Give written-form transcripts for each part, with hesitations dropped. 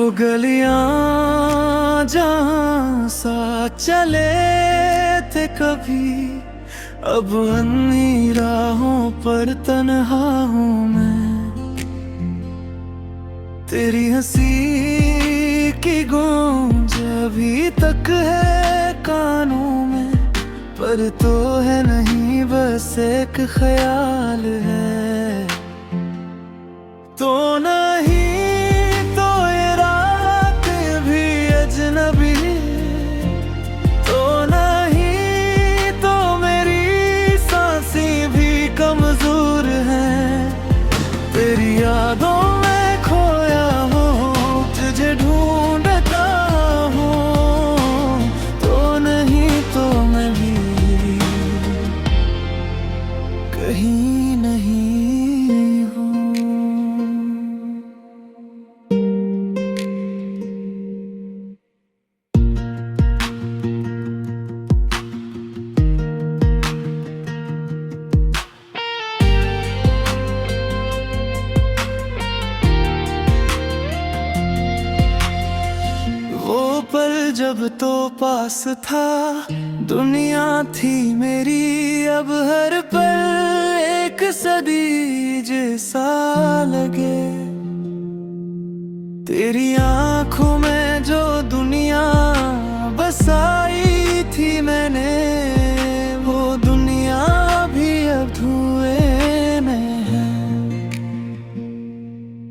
वो गलियां जहाँ साथ चले थे कभी, अब अन्नी राहों पर तन्हा हूँ मैं। तेरी हंसी की गूंज अभी तक है कानों में, पर तो है नहीं बस एक ख्याल है। तो नहीं तो ये रात भी अजनबी, तो नहीं तो मेरी सांसें भी कमजोर हैं। तेरी यादों में खोया हूँ, तुझे ढूंढता हूँ, तो नहीं तो मैं भी कहीं नहीं हूँ। वो पल जब तो पास था, दुनिया थी मेरी, अब हर पल एक सदी जैसा लगे। तेरी आंखों में जो दुनिया बसाई थी मैंने, वो दुनिया भी अब धुएं में है।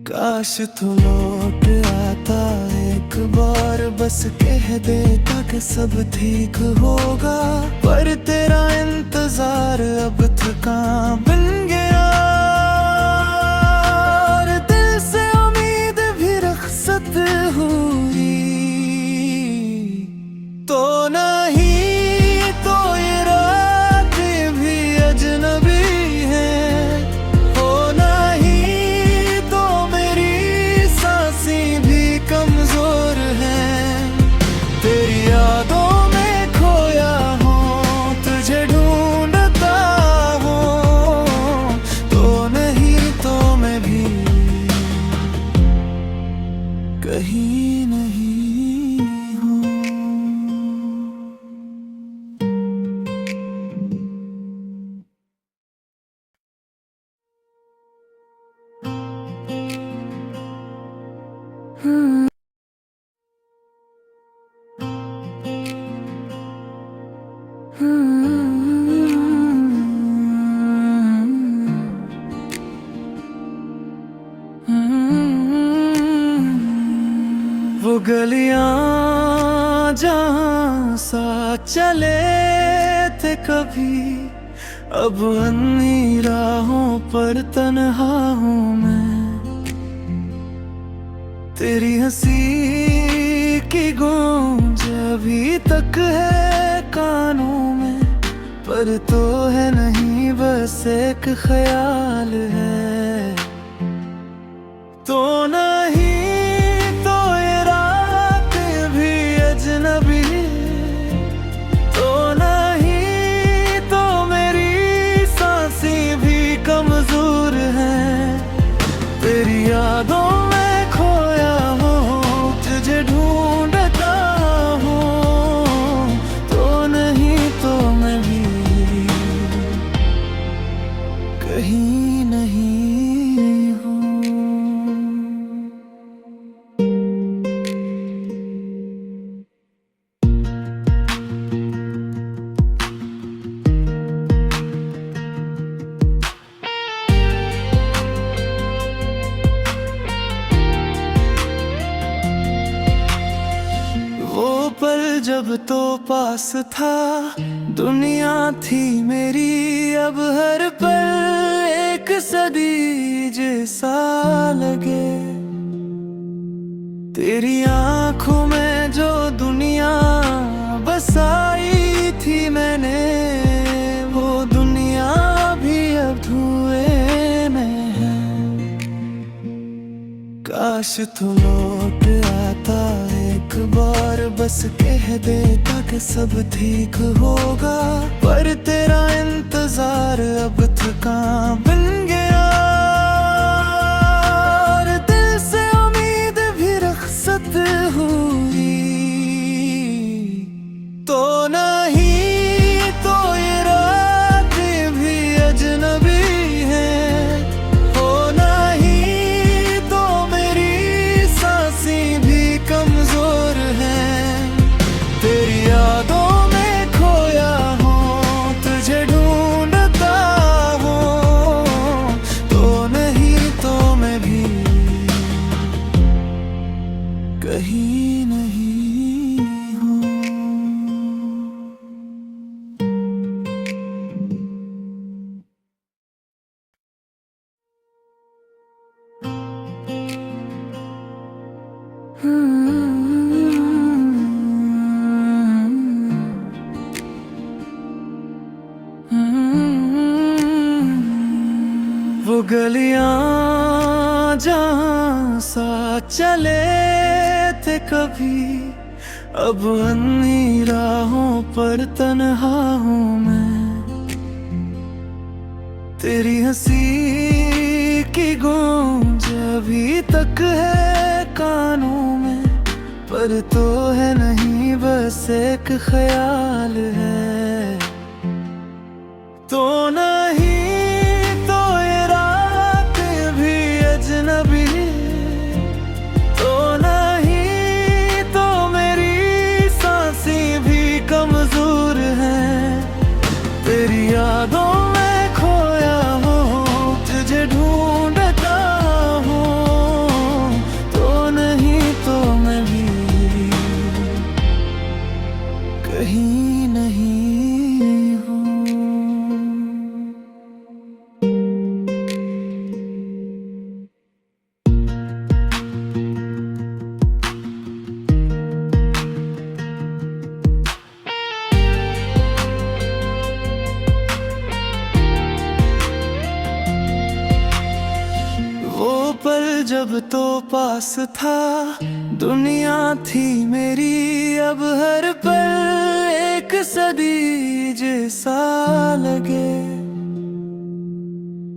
काश तू लौट आता एक बार, बस कह देता कि सब ठीक होगा, पर तेरा इंतजार अब थकान बन गया। और दिल से उम्मीद भी रुखसत हुई, तो नहीं तो ये रात भी अजनबी है। हो नहीं तो मेरी सांसें भी कमजोर हैं। तेरी यादों में खोया हूँ, तुझे ढूंढता हूँ, तो नहीं तो मैं भी कहीं नहीं हूँ। वो गलियां जहाँ साथ चले थे कभी, अब अन्नी राहों पर तन्हा हूँ मैं। तेरी हंसी की गूंज अभी तक है कानों में, पर तो है नहीं बस एक ख्याल है। तो नहीं तो ये रात भी अजनबी, तो नहीं तो मेरी सांसें भी कमजोर हैं। तेरी यादों में खोया हूँ, तुझे ढूंढता हूँ, तो नहीं तो मैं भी कहीं नहीं हूँ। वो पल जब तो पास था, दुनिया थी मेरी, अब हर पल एक सदी जैसा लगे। तेरी आंखों में जो दुनिया बसाई थी मैंने, वो दुनिया भी अब धुएं में है। काश तू लौट आता एक बार, बस कह देता कि सब ठीक होगा, पर तेरा इंतजार अब थकान बन गया। और दिल से उम्मीद भी रुखसत कहीं नहीं हूँ। वो गलियां जहाँ साथ चले थे कभी, अब अन्नी राहों पर तन्हा हूँ मैं। तेरी हंसी की गूंज अभी तक है कानों में, पर तो है नहीं बस एक ख्याल है। तो नहीं तो ये रात भी अजनबी, तो नहीं तो मेरी सांसें भी कमजोर हैं। तेरी यादों में खोया हूँ, तुझे ढूंढता हूँ। तो नहीं तो मैं भी कहीं नहीं हूँ। वो पल जब तो पास था, दुनिया थी मेरी, अब हर पल एक सदी जैसा लगे।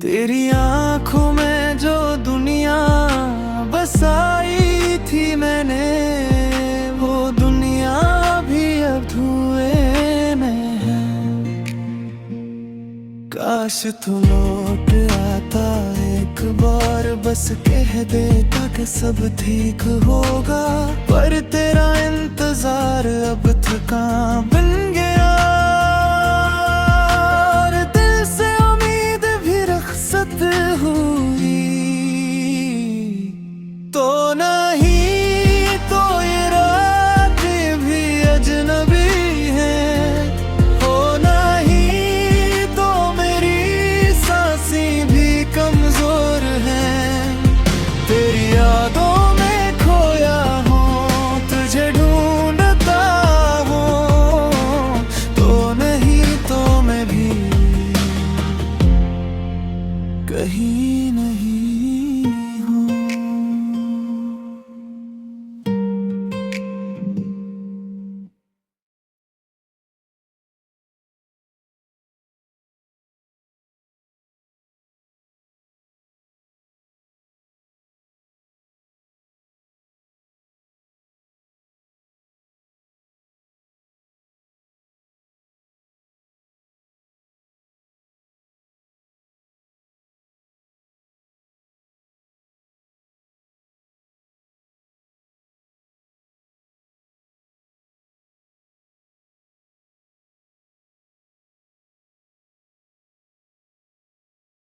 तेरी आंखों में जो दुनिया बसाई थी मैंने, वो दुनिया भी अब धुएं में है। काश तू लौट आता एक बार, बस कह देता कि सब ठीक होगा। पर तेरा इंतजार अब थका